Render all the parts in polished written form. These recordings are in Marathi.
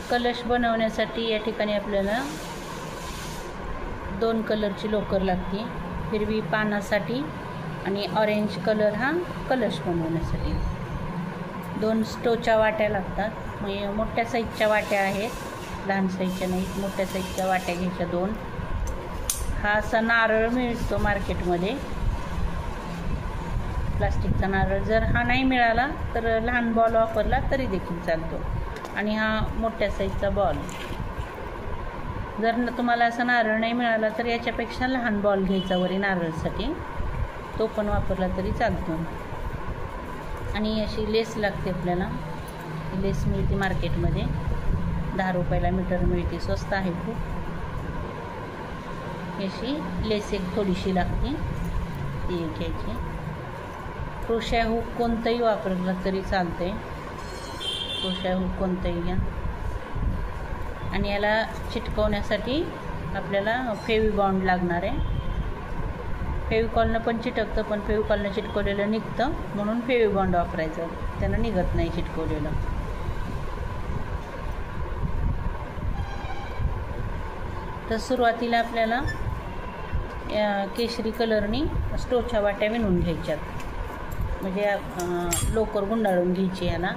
कलश बनवण्यासाठी या ठिकाणी आपल्याला 2 कलरची लोकर लागते, हिरवी पानासाठी आणि ऑरेंज कलर हा कलश बनवण्यासाठी. 2 स्टोच्या वाट्या लागतात. म्हणजे मोठ्या साईजच्या वाट्या आहेत, लहान साईजच्या नाहीत, मोठ्या साईजच्या वाट्या घ्यायच्या 2. हा असा नारळ मिळतो मार्केटमध्ये, प्लास्टिकचा नारळ. जर हा नाही मिळाला तर लहान बॉल वापरला तरी देखील चालतो. आणि हा मोठ्या साईजचा बॉल. जर तुम्हाला असा नारळ नाही मिळाला तर याच्यापेक्षा लहान बॉल घ्यायचा वरी नारळसाठी, तो पण वापरला तरी चालतो. आणि अशी लेस लागते आपल्याला. लेस मिळते मार्केटमध्ये, 10 रुपयाला मीटर मिळते, स्वस्त आहे खूप. अशी लेस एक थोडीशी लागते, ती एक घ्यायची. क्रोशा हुक कोणतंही वापरलं तरी चालतंय, क्रोशा हुक कोणतंही घ्या. आणि याला चिटकवण्यासाठी आपल्याला फेविबॉन्ड लागणार आहे. फेविकॉलनं पण चिटकतं, पण फेविकॉलनं चिटकवलेलं निघतं, म्हणून फेविबॉन्ड वापरायचं, त्यानं निघत नाही चिटकवलेलं. तर सुरुवातीला आपल्याला केशरी कलरनी स्टोच्या वाट्या विणून घ्यायच्यात. म्हणजे लोकर गुंडाळून घ्यायची याला,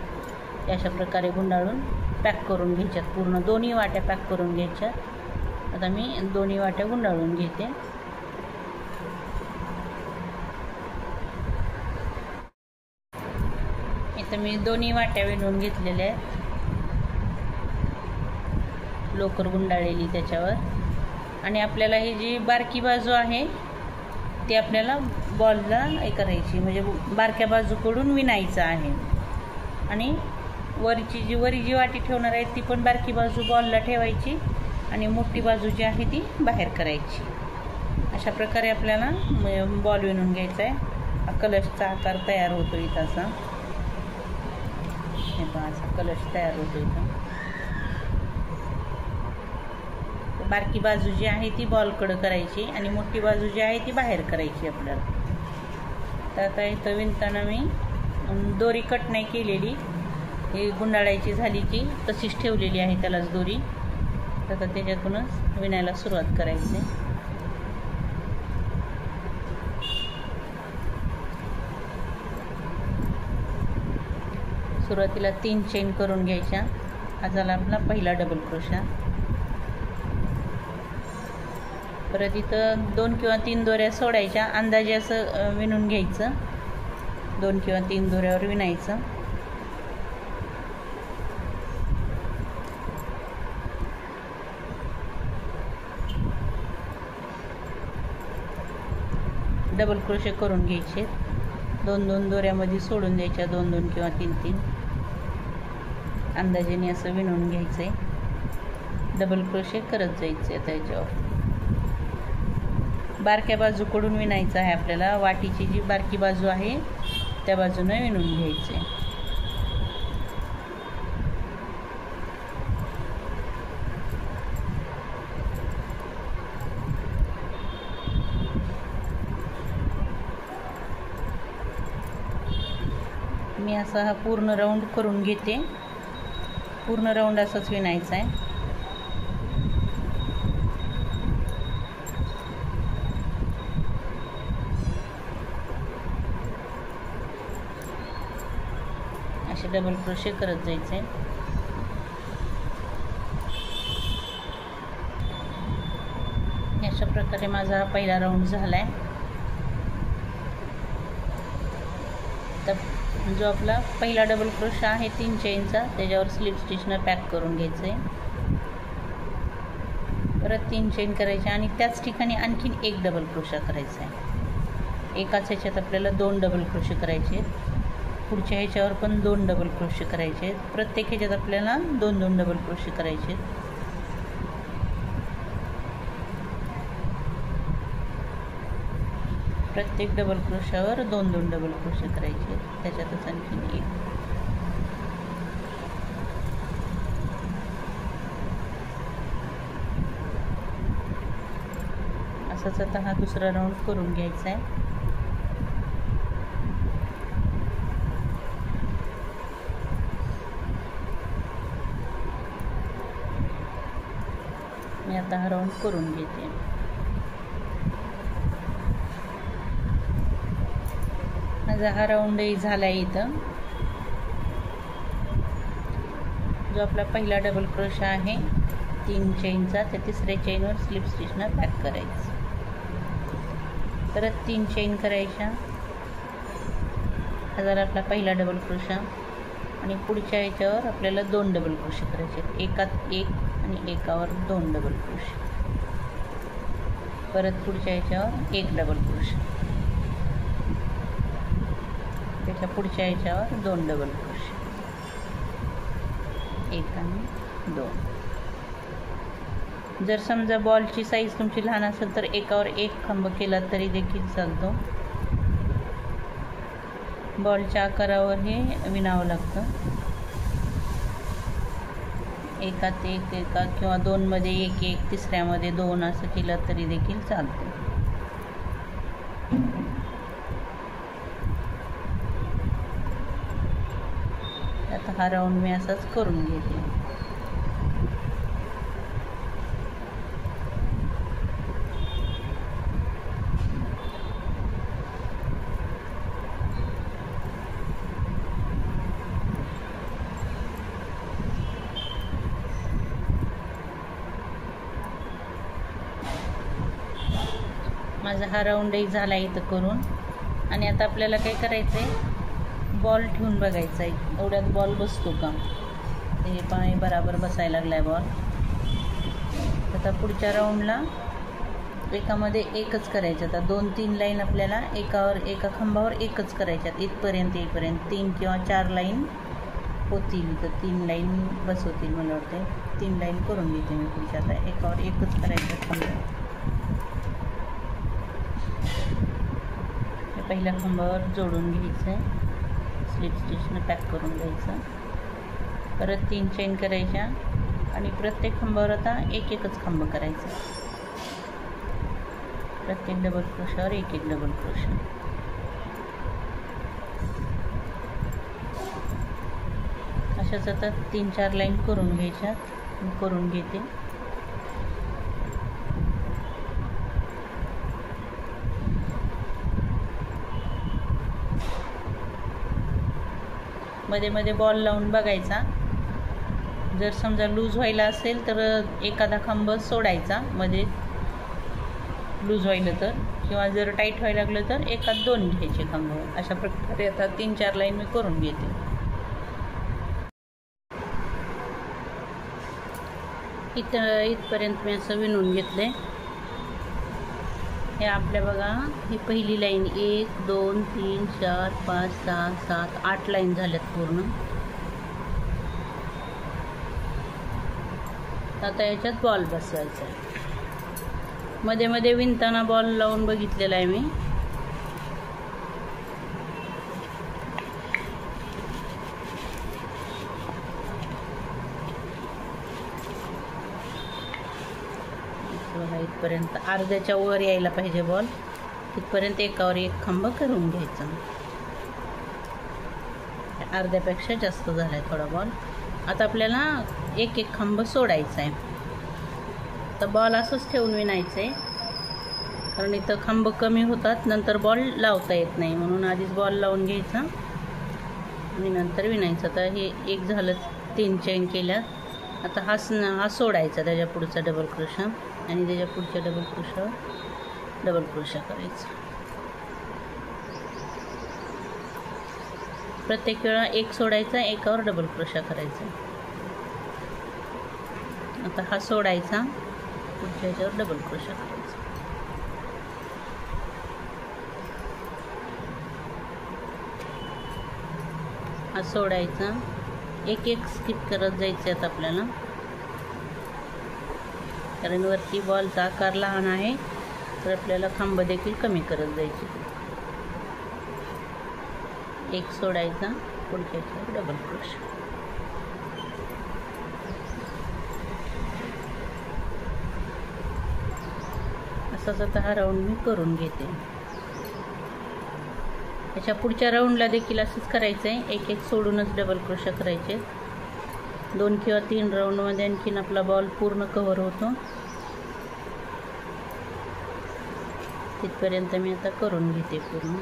अशा प्रकारे गुंडाळून पॅक करून घ्यायच्यात. पूर्ण दोन्ही वाट्या पॅक करून घ्यायच्यात. आता मी दोन्ही वाट्या गुंडाळून घेते. इथं मी दोन्ही वाट्या विणून घेतलेल्या आहेत, लोकर गुंडाळलेली त्याच्यावर. आणि आपल्याला ही जी बारकी बाजू आहे ती आपल्याला बॉलला हे करायची, म्हणजे बारक्या बाजूकडून विणायचं आहे. आणि वरी जी वाटी ठेवणार आहे ती पण बारकी बाजू बॉलला ठेवायची आणि मोठी बाजू जी आहे ती बाहेर करायची. अशा प्रकारे आपल्याला बॉल विणून घ्यायचा आहे. हा कलशचा आकार तयार होतो इथं असा. हे पहा, असा कलश तयार होतो इथं. बारकी बाजू जी आहे ती बॉलकडं करायची आणि मोठी बाजू जी आहे ती बाहेर करायची आपल्याला. तर आता इथं विणताना मी दोरी कट नाही केलेली, ही गुंडाळायची झाली की तशीच ठेवलेली आहे त्यालाच दोरी. तर त्याच्यातूनच विणायला सुरुवात करायची. सुरुवातीला 3 चेन करून घ्यायच्या. हा झाला आपला पहिला डबल क्रोशा. परत इथं 2 किंवा 3 दोऱ्या सोडायच्या, अंदाजे असं विणून घ्यायचं. 2 किंवा 3 दोऱ्यावर विणायचं. डबल क्रोशे करून घ्यायचे. 2-2 दोऱ्यामध्ये सोडून द्यायच्या, 2-2 किंवा 3-3 अंदाजेने असं विणून घ्यायचंय. डबल क्रोशे करत जायचे. आता याच्यावर बारक्या बाजूकडून विणायचं आहे आपल्याला. वाटीची जी बारकी बाजू आहे त्या बाजूने विणून घ्यायचे. मी असा हा पूर्ण राऊंड करून घेते. पूर्ण राऊंड असंच विणायचं आहे. असे डबल क्रोशे करत जायचे. अशा प्रकारे माझा हा पहिला राऊंड झालाय. तर जो आपला पहिला डबल क्रोशा आहे 3 चेनचा, त्याच्यावर स्लिप स्टिचनं पॅक करून घ्यायचं आहे. परत 3 चेन करायचे आणि त्याच ठिकाणी आणखीन 1 डबल क्रोशा करायचा आहे. एकाच ह्याच्यात आपल्याला 2 डबल क्रोशे करायचे आहेत. पुढच्या ह्याच्यावर पण 2 डबल क्रोशे करायचे आहेत. प्रत्येक ह्याच्यात आपल्याला 2-2 डबल क्रोशे करायचे आहेत. प्रत्येक डबल क्रोशावर 2-2 डबल क्रोशे करायचे. त्याच्यातच आणखीन 1. असंच आता हा दुसरा राऊंड करून घ्यायचा आहे. मी आता हा राऊंड करून घेते. माझा हा राऊंडही झाला आहे. इथं जो आपला पहिला डबल क्रोशा आहे 3 चेनचा, त्या तिसऱ्या चेनवर स्लिप स्टिचनं पॅक करायचं. परत 3 चेन करायच्या. हा झाला आपला पहिला डबल क्रोशा. आणि पुढच्या याच्यावर आपल्याला 2 डबल क्रोशे करायचे. एकात 1 आणि एकावर 2 डबल क्रोशे. परत पुढच्या याच्यावर 1 डबल क्रोशे. त्याच्या पुढच्या याच्यावर 2 डबल क्रोशे. 1 आणि 2. जर समजा बॉलची साईज तुमची लहान असेल तर एकावर 1 खांब केला तरी देखील चालतो. बॉलच्या आकारावर हे विणावं लागतं. एकात 1 एका किंवा 2 मध्ये 1 1 तिसऱ्यामध्ये 2 असं केलं तरी देखील चालतं. आता हा राऊंड मी असाच करून घेते. माझा हा राऊंडही झाला इथं करून. आणि आता आपल्याला काय करायचं आहे, बॉल ठेवून बघायचा आहे एवढ्यात बॉल बसतो का. हे पाणी बराबर बसायला लागला आहे बॉल. आता पुढच्या राऊंडला एकामध्ये 1च करायचं. आता 2-3 लाईन आपल्याला एका खांबावर 1च करायच्यात. इथपर्यंत 3 किंवा 4 लाईन होतील. तर 3 लाईन बसवतील मला वाटते. 3 लाईन करून घेते मी पुढच्या. आता एकावर 1च करायचं खांबावर. पहिल्या खांबावर जोडून घ्यायचं आहे. स्लिप स्टिचनं पॅक करून घ्यायचं. परत 3 चेन करायच्या. आणि प्रत्येक खांबावर आता 1-1च खांब करायचं. प्रत्येक डबल क्रोशावर 1-1 डबल क्रोशा. अशाच आता 3-4 लाईन करून घ्यायच्या. मी करून घेते. मध्ये मध्ये बॉल लावून बघायचा. जर समजा लूज व्हायला असेल तर एखादा खांब सोडायचा मध्ये लूज व्हायला तर, किंवा जर टाईट व्हायला लागलं तर 1-2 घ्यायचे खांब. अशा प्रकारे आता 3-4 लाईन मी करून घेते. इथपर्यंत मी असं विणून घेतले. हे आपल्या बघा, ही पहिली लाईन 1 2 3 4 5 6 7 8 लाईन झाल्यात पूर्ण. आता याच्यात बॉल बसवायचा आहे. मध्ये मध्ये विणताना बॉल लावून बघितलेला आहे मी. इथपर्यंत अर्ध्याच्या वर यायला पाहिजे बॉल. तिथपर्यंत एकावर 1 खांब करून घ्यायचा. अर्ध्यापेक्षा जास्त झाला आहे थोडा बॉल. आता आपल्याला 1-1 खांब सोडायचा आहे. तर बॉल असंच ठेवून विणायचं आहे, कारण इथं खांब कमी होतात, नंतर बॉल लावता येत नाही. म्हणून आधीच बॉल लावून घ्यायचा आणि नंतर विणायचं. आता हे 1 झालं, 3 चेन केल्या. आता हा सोडायचा, त्याच्या पुढचा डबल क्रोशा आणि त्याच्या पुढच्या डबल क्रोशावर डबल क्रोशा करायचा. प्रत्येक वेळा 1 सोडायचा, एकावर डबल क्रोशा करायचा. आता हा सोडायचा, पुढच्या ह्याच्यावर डबल क्रोशा करायचा. हा सोडायचा, 1-1 स्किप करत जायचं आता आपल्याला, कारण वरती बॉलचा आकार लहान आहे तर आपल्याला खांब देखील कमी करत जायचे. 1 सोडायचा, पुढच्या ह्याच्यावर डबल क्रोशा. असाच आता हा राऊंड मी करून घेते. त्याच्या पुढच्या राऊंडला देखील असंच करायचं आहे. 1-1 सोडूनच डबल क्रोशा करायचे. 2 किंवा 3 राऊंडमध्ये आणखीन आपला बॉल पूर्ण कव्हर होतो. तिथपर्यंत मी आता करून घेते पूर्ण.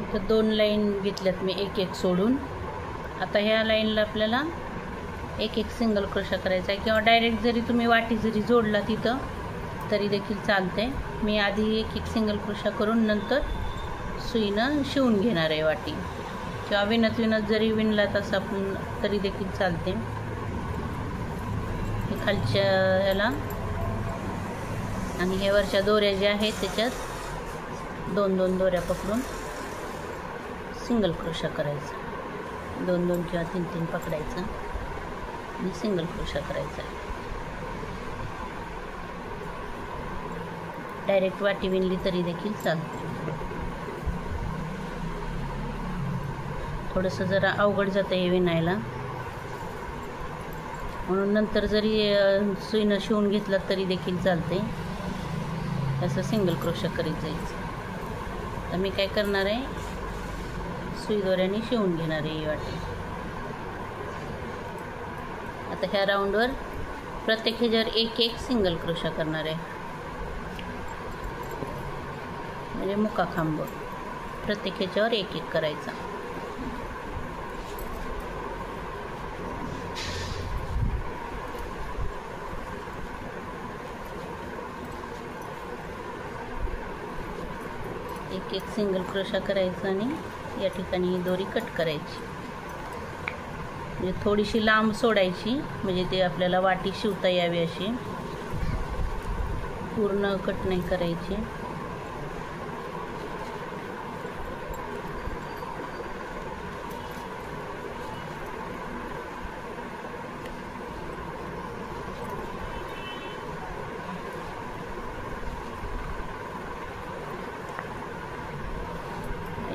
इथं 2 लाईन घेतल्यात मी एक एक सोडून. आता ह्या लाईनला आपल्याला एक एक सिंगल क्रोशा करायचा आहे, किंवा डायरेक्ट जरी तुम्ही वाटी जरी जोडला तिथं तरी देखील चालते. मी आधी एक एक सिंगल क्रोशा करून नंतर सुईनं शिवून घेणार आहे वाटी, किंवा विणत विणत जरी विणला तसं आपण तरी देखील चालते. हे खालच्या ह्याला आणि हे वरच्या दोऱ्या ज्या आहेत त्याच्यात 2-2 दोऱ्या पकडून सिंगल क्रोशा करायचा. 2-2 किंवा 3-3 पकडायचा आणि सिंगल क्रोशा करायचा. डायरेक्ट वाटी विणली तरी देखील चालते. थोडंसं जरा अवघड जातं हे विणायला, म्हणून नंतर जरी सुईनं शिवून घेतला तरी देखील चालते. असं सिंगल क्रोशा करीत जायचं. तर मी काय करणार आहे, सुई दोऱ्याने शिवून घेणार आहे ही वाटी. आता ह्या राऊंडवर प्रत्येक ह्याच्यावर एक एक सिंगल क्रोशा करणार आहे, म्हणजे मुका खांब प्रत्येक ह्याच्यावर एक एक करायचा. एक एक सिंगल क्रोशा करायचा आणि या ठिकाणी ही दोरी कट करायची. म्हणजे थोडीशी लांब सोडायची, म्हणजे ते आपल्याला वाटी शिवता यावी अशी. पूर्ण कट नाही करायची.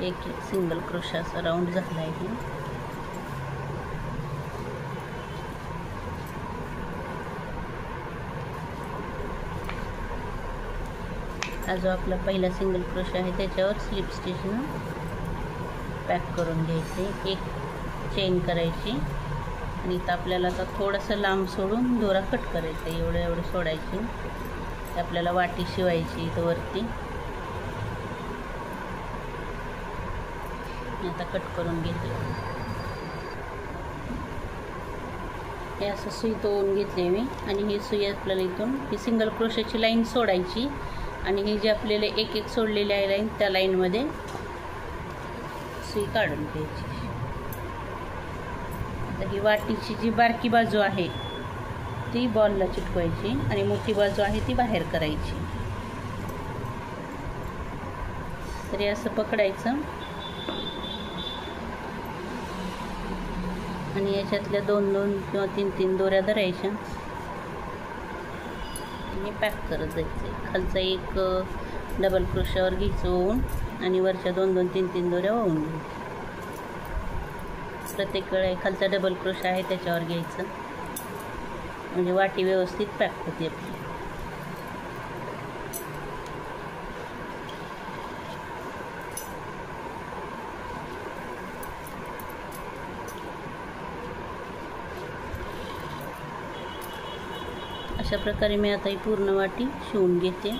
एक एक सिंगल क्रोशाचा राऊंड झाला आहे. हा जो आपला पहिला सिंगल क्रोशा आहे त्याच्यावर स्लिप स्टिचनं पॅक करून घ्यायचे. एक चेन करायची आणि इथं आपल्याला आता थोडंसं लांब सोडून दोरा कट करायचा. एवढं सोडायची. आपल्याला वाटी शिवायची इथं वरती. आता कट करून घेते. हे असं सुई तोडून घेतले मी, आणि ही सुई आपल्याला इथून ही सिंगल क्रोशाची लाईन सोडायची, आणि ही जी आपल्याला एक एक सोडलेली आहे लाईन त्या लाईनमध्ये सुई काढून घ्यायची. आता ही वाटीची जी बारकी बाजू आहे ती बॉलला चिटकवायची आणि मोठी बाजू आहे ती बाहेर करायची. तरी असं पकडायचं आणि याच्यातल्या 2-2 किंवा 3-3 दोऱ्या धरायच्या आणि पॅक करत जायचे. खालचा एक डबल क्रोशावर घ्यायचं ओवून आणि वरच्या 2-2, 3-3 दोऱ्या ओवून घ्यायच्या. प्रत्येक वेळा खालचा डबल क्रोशा आहे त्याच्यावर घ्यायचं, म्हणजे वाटी व्यवस्थित पॅक होते आपली. अशा प्रकारे मी आता ही पूर्ण वाटी शिवून घेते.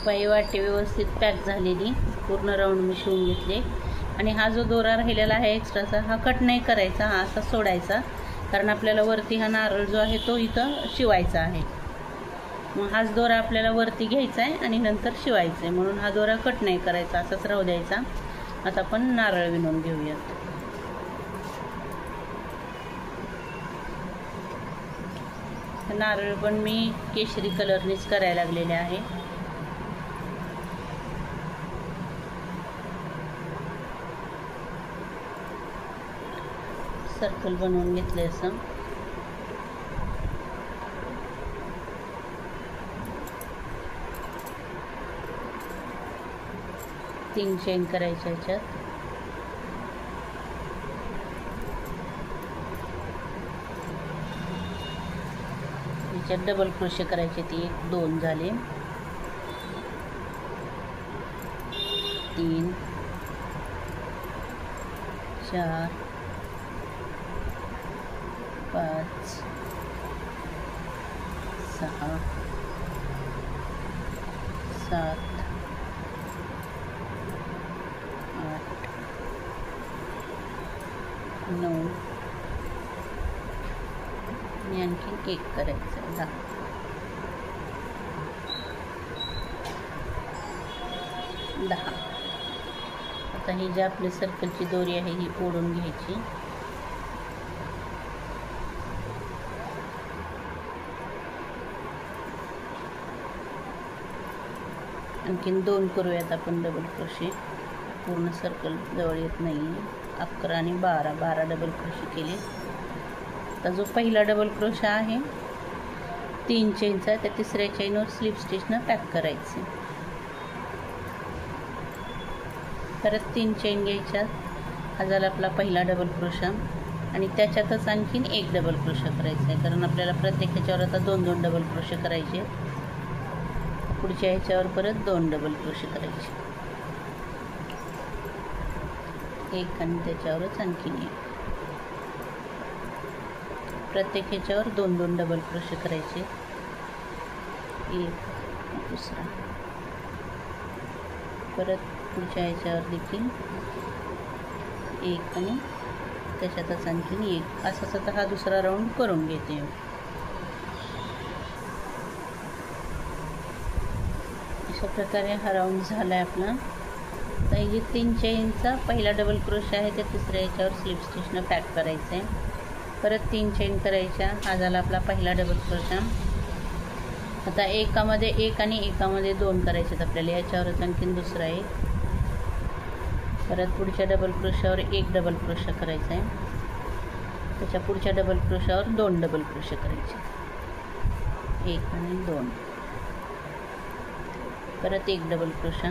पायी वाटी व्यवस्थित पॅक झालेली पूर्ण राऊंड मी शिवून घेतले. आणि हा जो दोरा राहिलेला आहे एक्स्ट्राचा हा कट नाही करायचा, हा असा सोडायचा, कारण आपल्याला वरती हा नारळ जो आहे तो इथं शिवायचा आहे. मग हाच दोरा आपल्याला वरती घ्यायचा आहे आणि नंतर शिवायचा आहे, म्हणून हा दोरा कट नाही करायचा, असाच राहू द्यायचा. आता आपण नारळ विणून घेऊयात. नारळ पण मी केशरी कलरनेच करायला लागलेले आहे. सर्कल बनवून घेतले असं. 3 चेन करायच्या ह्याच्यात. ह्याच्यात डबल क्रोशे करायचे. ती 1 2 झाले, 3 4 5 6 7 8 9 आणि आणखी 1 करायचं आहे. 10. आता ही जी आपली सर्कलची दोरी आहे ही ओढून घ्यायची. आणखीन 2 करूयात आपण डबल क्रोशे. पूर्ण सर्कल जवळ येत नाही. 11 आणि 12 डबल क्रोशे केले. आता जो पहिला डबल क्रोशा आहे 3 चेनचा, त्या तिसऱ्या चेनवर स्लिप स्टिचनं पॅक करायचे. परत 3 चेन घ्यायच्या. हा झाला आपला पहिला डबल क्रोशा आणि त्याच्यातच आणखीन 1 डबल क्रोशा करायचा आहे, कारण आपल्याला प्रत्येक ह्याच्यावर आता 2 डबल क्रोशे करायचे. पुढच्या ह्याच्यावर परत 2 डबल क्रोशे करायचे. 1 आणि त्याच्यावरच आणखीन 1. प्रत्येक ह्याच्यावर 2 डबल क्रोशे करायचे. 1 दुसरा, परत पुढच्या ह्याच्यावर देखील 1 आणि त्याच्यातच आणखीन 1. असाच आता हा दुसरा राऊंड करून घेते. अशा प्रकारे हा राऊंड झाला आहे आपला. तर ही 3 चेनचा पहिला डबल क्रोशा आहे त्या तिसऱ्या ह्याच्यावर स्लिप स्टिचनं पॅक करायचं आहे. परत 3 चेन करायच्या. हा झाला आपला पहिला डबल क्रोशा. आता एकामध्ये 1 आणि एकामध्ये 2 करायचे आपल्याला. याच्यावरच आणखीन दुसरा 1. परत पुढच्या डबल क्रोशावर 1 डबल क्रोशा करायचा आहे. त्याच्या पुढच्या डबल क्रोशावर 2 डबल क्रोशे करायचे. 1 आणि 2. परत 1 डबल क्रोशा.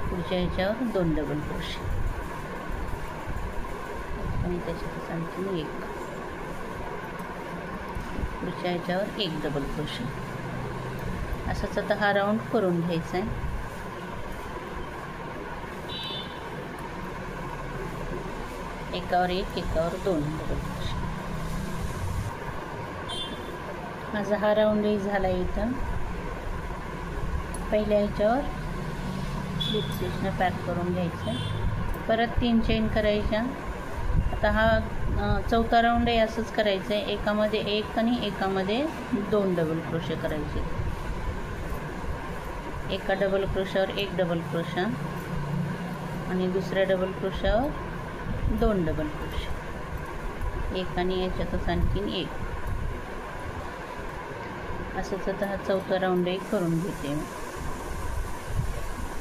पुढच्या ह्याच्यावर 2 डबल क्रोशे आणि त्याच्यातच आणखीन 1. पुढच्या ह्याच्यावर 1 डबल क्रोशे. असाच आता हा राऊंड करून घ्यायचा आहे. एकावर 1 एकावर 2 डबल क्रोशे. माझा हा राऊंडही झाला. इथं पहिल्या ह्याच्यावर स्लिप स्टिचनं पॅक करून घ्यायचं. परत 3 चेन करायच्या. आता हा चौथा राऊंडही असंच करायचं आहे. एकामध्ये 1 आणि एकामध्ये 2 डबल क्रोशे करायचे. एका डबल क्रोशावर 1 डबल क्रोशा आणि दुसऱ्या डबल क्रोशावर 2 डबल क्रोशे. 1 आणि याच्यातच आणखीन 1. असंच आता हा चौथा राऊंडही करून घेते.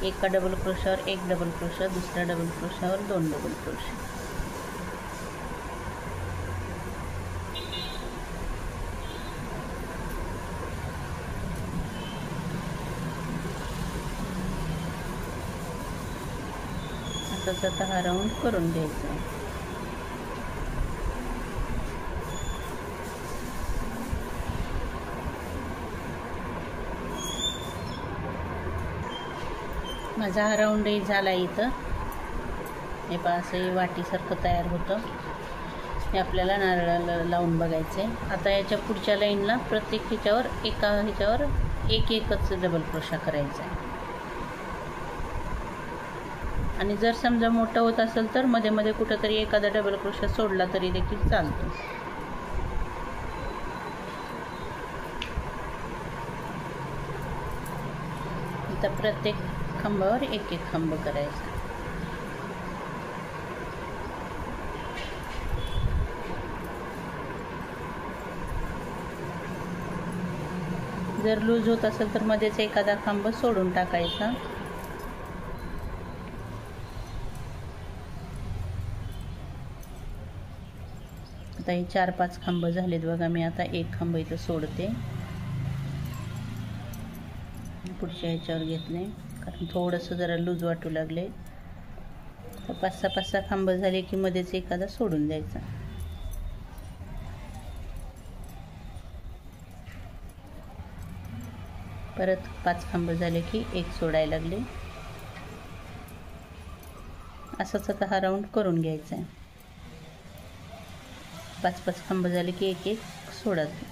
एका डबल क्रोशावर 1 डबल क्रोशा, दुसऱ्या डबल क्रोशावर 2 डबल क्रोशे. असंच आता हा राऊंड करून घ्यायचा आहे. माझा हा राऊंडही झाला. इथं हे पहा असं वाटीसारखं तयार होतं. हे आपल्याला नारळाला लावून बघायचं आहे. आता याच्या पुढच्या लाईनला प्रत्येक ह्याच्यावर एका ह्याच्यावर 1 डबल क्रोशा करायचा आहे. आणि जर समजा मोठं होत असेल तर मध्ये मध्ये कुठंतरी एखादा डबल क्रोशा सोडला तरी देखील चालतो. आता प्रत्येक खांबावर 1 खांब करायचा. जर लूज होत असेल तर मध्येच एखादा खांब सोडून टाकायचा. आता हे 4-5 खांब झालेत बघा. मी आता 1 खांब इथं सोडते. पुढच्या ह्याच्यावर घेतले. कारण थोडंसं जरा लूज वाटू लागले. तर 5-6 खांब झाले की मध्येच एखादा सोडून द्यायचा. परत 5 खांब झाले की एक सोडायला लागले. असंच आता हा राऊंड करून घ्यायचा आहे. 5-5 खांब झाले की एक एक सोडायचं.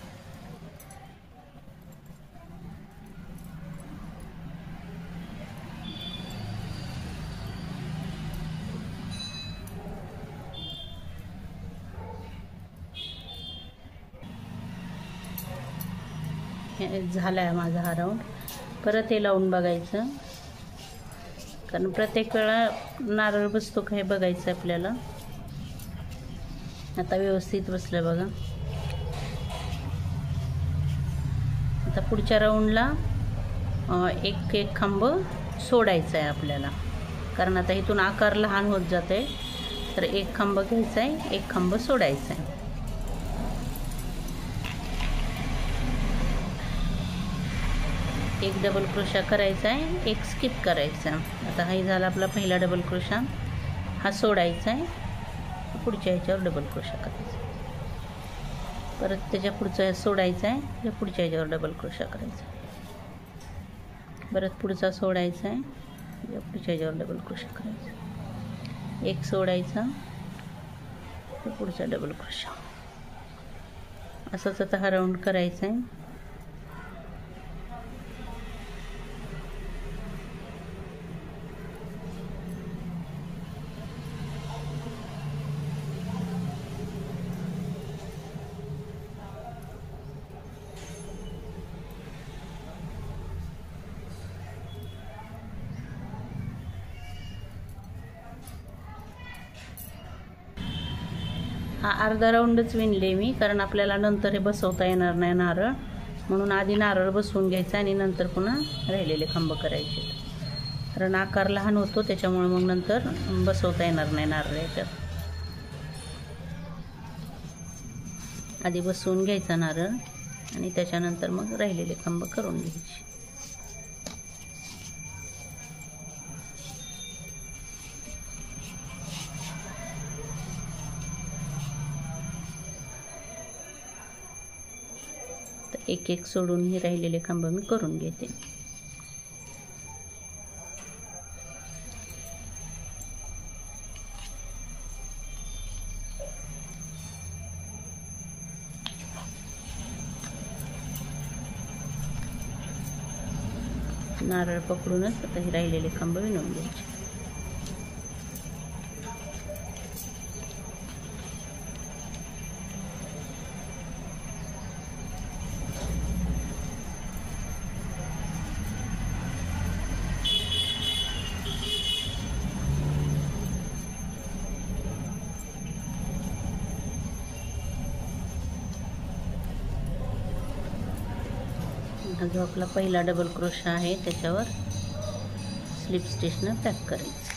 झाला आहे माझा हा राऊंड. परत हे लावून बघायचं, कारण प्रत्येक वेळा नारळ बसतो का हे बघायचं आपल्याला. आता व्यवस्थित बसलं बघा. आता पुढच्या राऊंडला एक खांब सोडायचा आहे आपल्याला, कारण आता इथून आकार लहान होत जाते. तर एक खांब घ्यायचा आहे, एक खांब सोडायचा आहे. एक डबल क्रोशा करायचा आहे, एक स्किप करायचा. आता हा झाला आपला पहिला डबल क्रोशा. हा सोडायचा आहे, पुढच्या ह्याच्यावर डबल क्रोशा करायचा. परत त्याच्या पुढचा सोडायचा आहे, त्या पुढच्या ह्याच्यावर डबल क्रोशा करायचा. परत पुढचा सोडायचा आहे, त्या पुढच्या ह्याच्यावर डबल क्रोशा करायचा. एक सोडायचा, त्या पुढचा डबल क्रोशा. असंच आता हा राऊंड करायचा आहे. हा अर्धा राऊंडच विणले मी, कारण आपल्याला नंतर हे बसवता येणार नाही नारळ, म्हणून आधी नारळ बसवून घ्यायचा आणि नंतर पुन्हा राहिलेले खांब करायचे. कारण आकार लहान होतो, त्याच्यामुळे मग नंतर बसवता येणार नाही नारळ याच्यात. आधी बसवून घ्यायचा नारळ आणि त्याच्यानंतर मग राहिलेले खांब करून घ्यायचे. एक एक सोडून हे राहिलेले खांब मी करून घेते. नारळ पकडूनच आता हे राहिलेले खांब विणून घ्यायचे. हा जो आपला पहिला डबल क्रोशा आहे त्याच्यावर स्लिप स्टिचनं पॅक करायचं.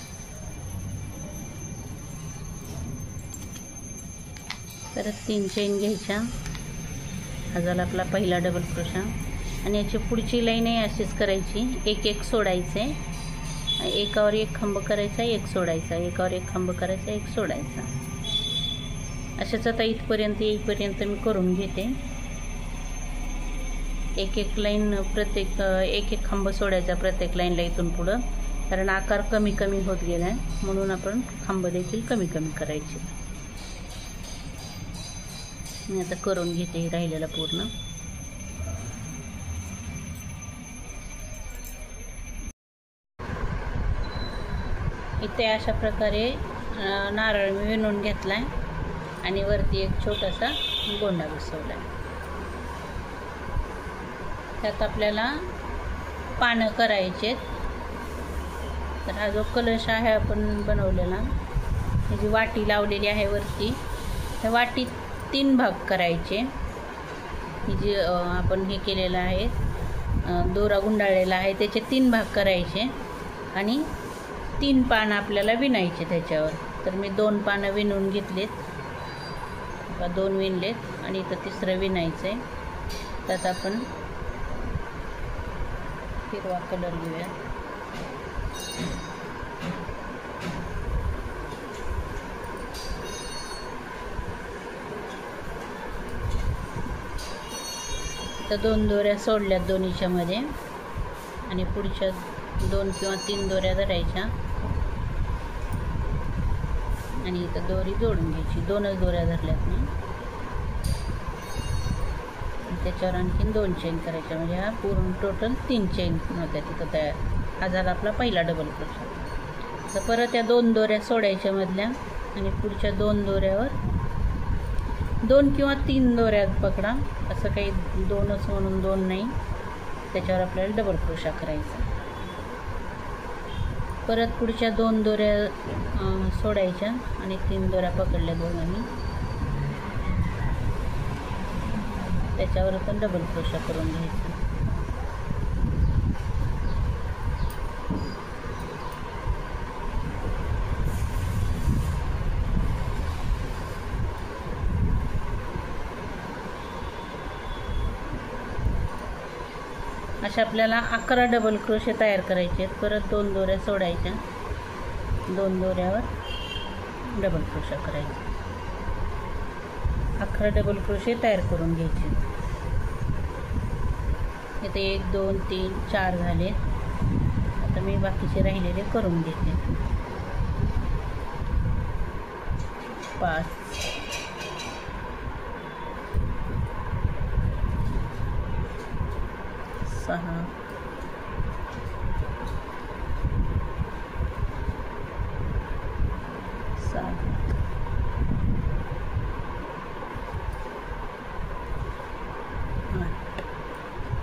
परत 3 चेन घ्यायच्या. हा झाला आपला पहिला डबल क्रोशा आणि याची पुढची लाईन आहे अशीच करायची. एक एक सोडायचे, एकावर एक खांब करायचा, एक सोडायचा, एकावर एक खांब करायचा, एक सोडायचा. अशाच आता इथपर्यंत येईपर्यंत मी करून घेते. एक एक लाईन प्रत्येक एक एक खांब सोडायचा प्रत्येक लाईनला इथून पुढं, कारण आकार कमी कमी होत गेला आहे, म्हणून आपण खांब देखील कमी कमी करायचे. मी आता करून घेते राहिलेला पूर्ण. इथे अशा प्रकारे नारळ मी विणून घेतला आहे आणि वरती एक छोटासा गोंडा बसवला आहे. त्यात आपल्याला पानं करायचे. तर हा जो कलश आहे आपण बनवलेला, त्याची वाटी लावलेली आहे वरती, त्या वाटीत 3 भाग करायचे. ही जी आपण हे केलेलं आहे, दोरा गुंडाळलेला आहे, त्याचे 3 भाग करायचे आणि 3 पानं आपल्याला विणायचे त्याच्यावर. तर मी 2 पानं विणून घेतलेत, 2 विणलेत आणि इथं 3रं विणायचं आहे. त्यात आपण हिरवा कलर घेऊया. तर 2 दोऱ्या सोडल्यात दोन्हीच्या मध्ये आणि पुढच्या 2 किंवा 3 दोऱ्या धरायच्या आणि इथं दोरी जोडून घ्यायची. 2च दोऱ्या धरल्यात मी. त्याच्यावर आणखीन 2 चेन करायच्या म्हणजे हा पूर्ण टोटल 3 चेन होत्या तिथं तयार. हा झाला आपला पहिला डबल क्रोशा. तर परत या 2 दोऱ्या सोडायच्या मधल्या आणि पुढच्या 2 दोऱ्यावर 2 किंवा 3 दोऱ्या पकडा. असं काही 2च म्हणून 2 नाही. त्याच्यावर आपल्याला डबल क्रोशा करायचा. परत पुढच्या 2 दोऱ्या सोडायच्या आणि 3 दोऱ्या पकडल्या दोघांनी. त्याच्यावर पण डबल क्रोशा करून घ्यायचा. अशा आपल्याला 11 डबल क्रोशे तयार करायचे आहेत. परत 2 दोऱ्या सोडायच्या. 2 दोऱ्यावर डबल क्रोशा करायचा. 11 डबल क्रोशे तयार करून घ्यायचे. इथे 1 2 3 4 झाले. आता मी बाकीचे राहिलेले करून घेते. 5 6 7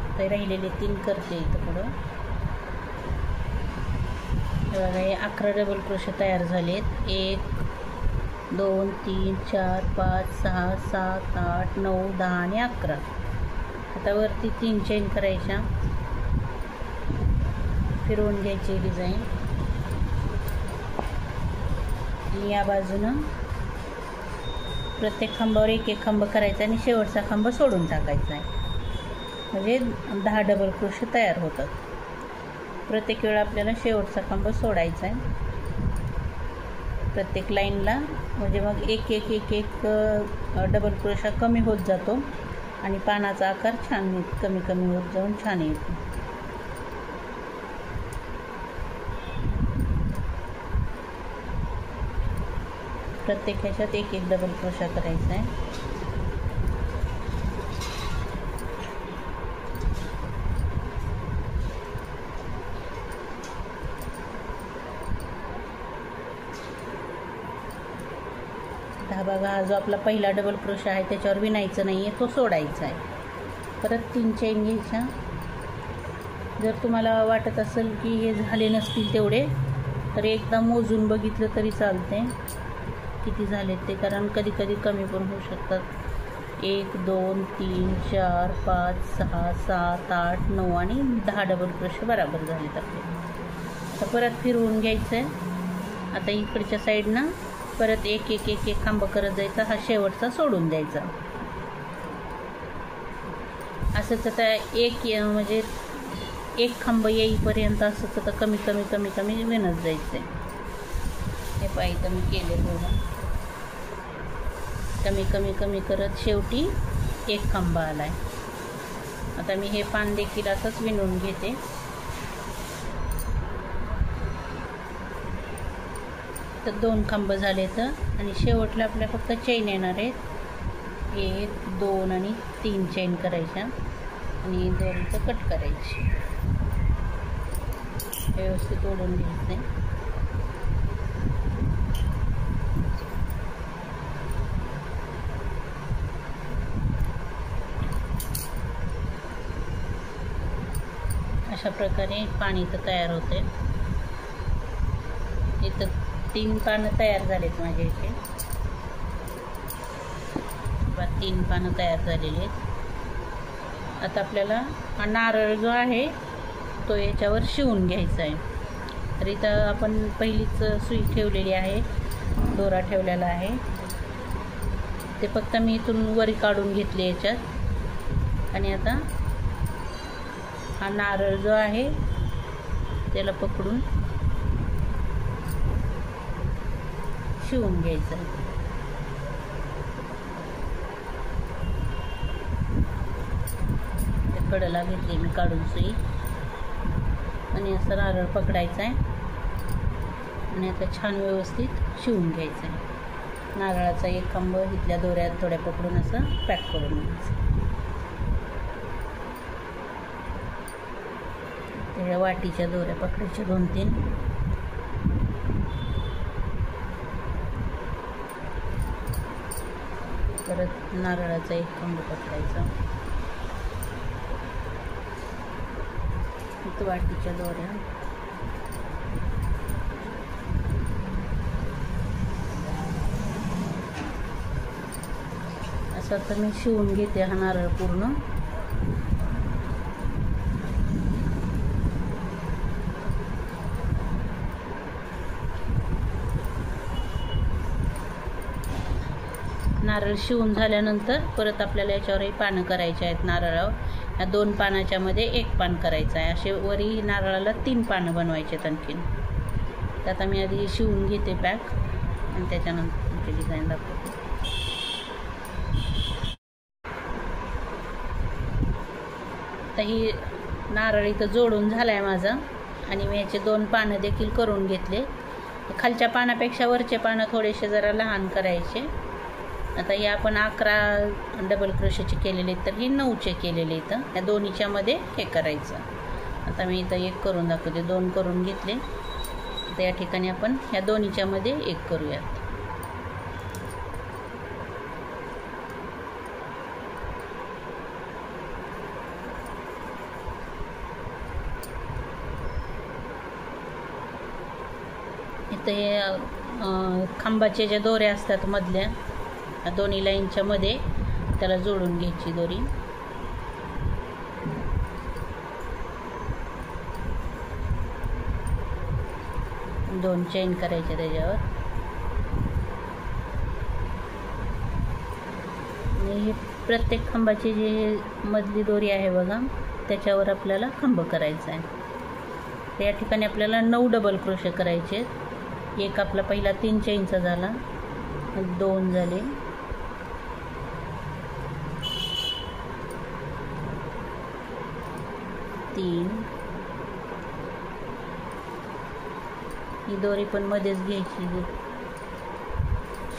8 राहिलेले 3 करते इथं पुढं. बघा हे 11 डबल क्रोशे तयार झालेत. 1 2 3 4 5 6 7 8 9 10 आणि 11. आता वरती 3 चेन करायच्या. फिरवून घ्यायची डिझाईन आणि या बाजूनं प्रत्येक खांबावर 1 खांब करायचा आणि शेवटचा खांब सोडून टाकायचा आहे. म्हणजे 10 डबल क्रोशे तयार होतात. प्रत्येक वेळा आपल्याला शेवटचा खांब सोडायचा आहे प्रत्येक लाईनला. म्हणजे मग एक डबल क्रोशा कमी होत जातो आणि पानाचा आकार छान कमी कमी होत जाऊन छान येतो. प्रत्येक ह्याच्यात 1 डबल क्रोशा करायचा आहे. बघा हा जो आपला पहिला डबल क्रोशा आहे त्याच्यावर विणायचं नाही आहे, तो सोडायचा आहे. परत 3 चेन घ्यायच्या. जर तुम्हाला वाटत असेल की हे झाले नसतील तेवढे तर एकदा मोजून बघितलं तरी चालते किती झालेत ते, कारण कधी कधी कमी पण होऊ शकतात. 1 2 3 4 5 6 7 8 9 आणि 10 डबल क्रोशे बराबर झालेत आपले. आता परत फिरवून घ्यायचं आहे. आता इकडच्या साईडनं परत एक खांब करत जायचा. हा शेवटचा सोडून द्यायचा. असंच आता म्हणजे 1 खांब येईपर्यंत असंच आता कमी कमी कमी कमी विणत जायचं आहे. हे पाहिजे मी केले बघा. कमी कमी कमी करत शेवटी 1 खांब आला आहे. आता मी हे पान देखील असंच विणून घेते. तर 2 खांब झाले तर आणि शेवटला आपल्या फक्त चेन येणार आहेत. 1 2 आणि 3 चेन करायच्या आणि दोरीचं कट करायची. व्यवस्थित ओढून घ्यायचे. अशा प्रकारे पाणी तर तयार होते. इथं 3 पानं तयार झालेत माझ्या इथे. 3 पानं तयार झालेली आहेत. आता आपल्याला हा नारळ जो आहे तो याच्यावर शिवून घ्यायचा आहे. तर इथं आपण पहिलीच सुई ठेवलेली आहे, दोरा ठेवलेला आहे. ते फक्त मी इथून वरी काढून घेतले याच्यात. आणि आता हा नारळ जो आहे त्याला पकडून शिवून घ्यायचं आहे. त्या कडेला घेतली मी काढून सुई आणि असं नारळ पकडायचा आहे आणि आता छान व्यवस्थित शिवून घ्यायचं आहे. नारळाचा एक खांब इथल्या दोऱ्यात थोड्या पकडून असं पॅक करून घ्यायचं. त्या वाटीच्या दोऱ्या पकडायच्या 2-3. परत नारळाचा एक खांब पकडायचा. इथं वाटीच्या दोऱ्या असं तर मी शिवून घेते हा नारळ पूर्ण. नारळ शिवून झाल्यानंतर परत आपल्याला याच्यावरही पानं करायचे आहेत नारळावर. या 2 पानाच्या मध्ये 1 पान करायचं आहे. असे वरी नारळाला 3 पानं बनवायचे आहेत आणखीन. तर आता मी आधी शिवून घेते पॅक आणि त्याच्यानंतर तुमची डिझाईन दाखवते. आता ही नारळ इथं जोडून झाला आहे माझा आणि मी याचे 2 पानं देखील करून घेतले. खालच्या पानापेक्षा वरचे पानं थोडेसे जरा लहान करायचे. आता हे आपण 11 डबल क्रोशेचे केलेले तर हे 9चे केलेले. इथं या दोन्हीच्या मध्ये हे करायचं. आता मी इथं 1 करून दाखवते. 2 करून घेतले. आता या ठिकाणी आपण ह्या दोन्हीच्या मध्ये 1 करूयात. इथं हे खांबाचे ज्या दोऱ्या असतात मधल्या या दोन्ही लाईनच्या मध्ये त्याला जोडून घ्यायची दोरी. दोन चेन करायचे त्याच्यावर आणि हे प्रत्येक खांबाची जी मधली दोरी आहे बघा त्याच्यावर आपल्याला खांब करायचा आहे. तर या ठिकाणी आपल्याला 9 डबल क्रोशे करायचे. एक आपला पहिला 3 चेनचा झाला, 2 झाले, 3, ही दोरी पण मध्येच घ्यायची,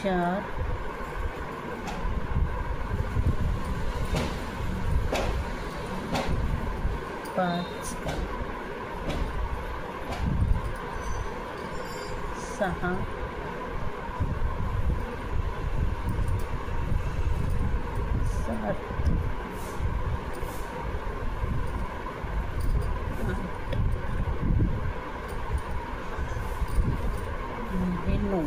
4, 5, 6, 7, 9.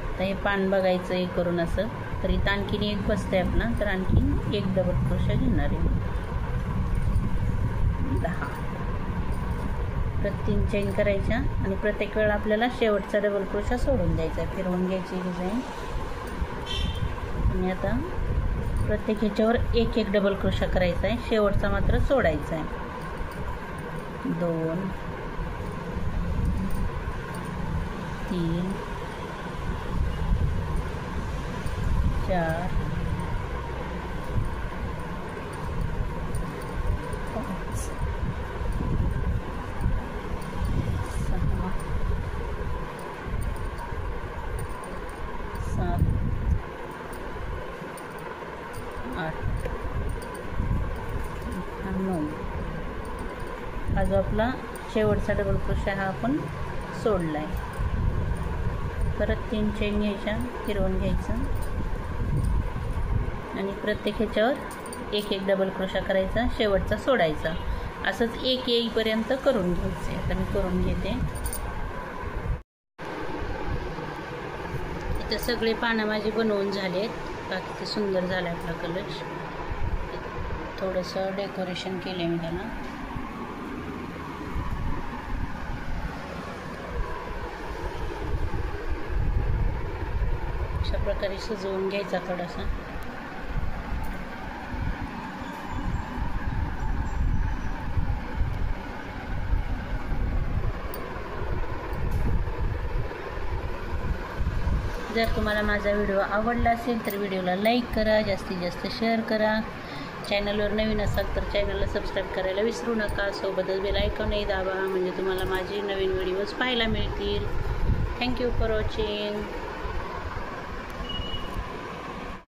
आता हे पान बघायचं हे करून असं तर इथं आणखीन एक बसतंय आपला, तर आणखीन 1 डबल क्रोशा घेणार आहे. 10 3 चेन करायच्या आणि प्रत्येक वेळा आपल्याला शेवटचा डबल क्रोशा सोडून द्यायचा, फिरवून घ्यायची डिझाईन. आणि आता प्रत्येक ह्याच्यावर 1 डबल क्रोशा करायचा आहे, शेवटचा मात्र सोडायचा आहे. 2, 3, 4, 5, 6, 7, 8, 9. हा जो आपला शेवटचा डबल क्रोशा हा आपण सोडला आहे. परत 3 चेन घ्यायच्या, फिरवून घ्यायचं आणि प्रत्येक ह्याच्यावर 1 डबल क्रोशा करायचा, शेवटचा सोडायचा. असंच 1 येईपर्यंत करून घ्यायचं. आता मी करून घेते. इथं सगळे पानं माझे बनवून झालेत. बाकीचे सुंदर झालं आपला कलश. थोडंसं डेकोरेशन केलं मी त्याला. अशा प्रकारे सजवून घ्यायचा थोडासा. जर तुम्हाला माझा व्हिडिओ आवडला असेल तर व्हिडिओला लाईक करा, जास्तीत जास्त शेअर करा. चॅनलवर नवीन असाल तर चॅनलला सबस्क्राईब करायला विसरू नका. सोबतच बेल आयकॉनही दाबा, म्हणजे तुम्हाला माझे नवीन व्हिडिओज पाहायला मिळतील. Thank you for watching.